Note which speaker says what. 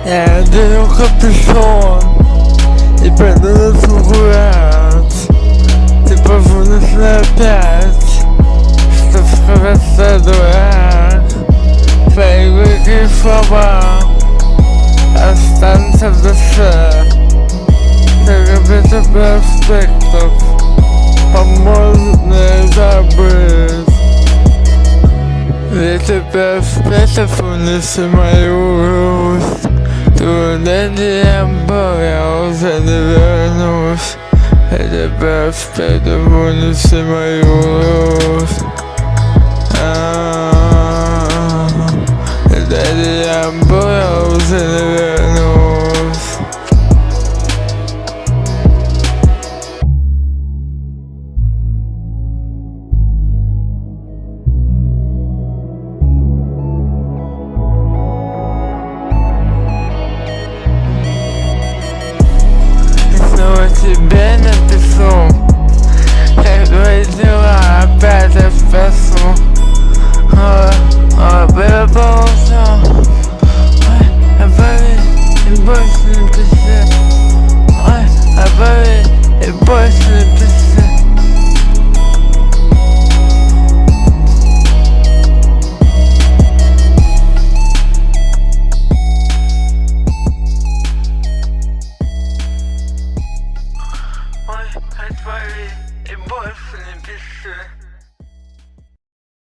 Speaker 1: Я надену капюшон и пойду на фугурат. Ты позвонишь мне опять, что сказать дурак. Твои горькие слова останутся в душе. Ветер проспектов поможет мне забыть. Ветер проспектов унеси мою грусть. Туда, где я был, я уже не вернусь. Ветер проспектов унеси мою грусть. Туда, где я был, я уже не вернусь. Снова тебе напишу, как твои дела, опять я спросу. Было полностью, и больше не пиши. И больше не пиши. Отвори и больше не пиши.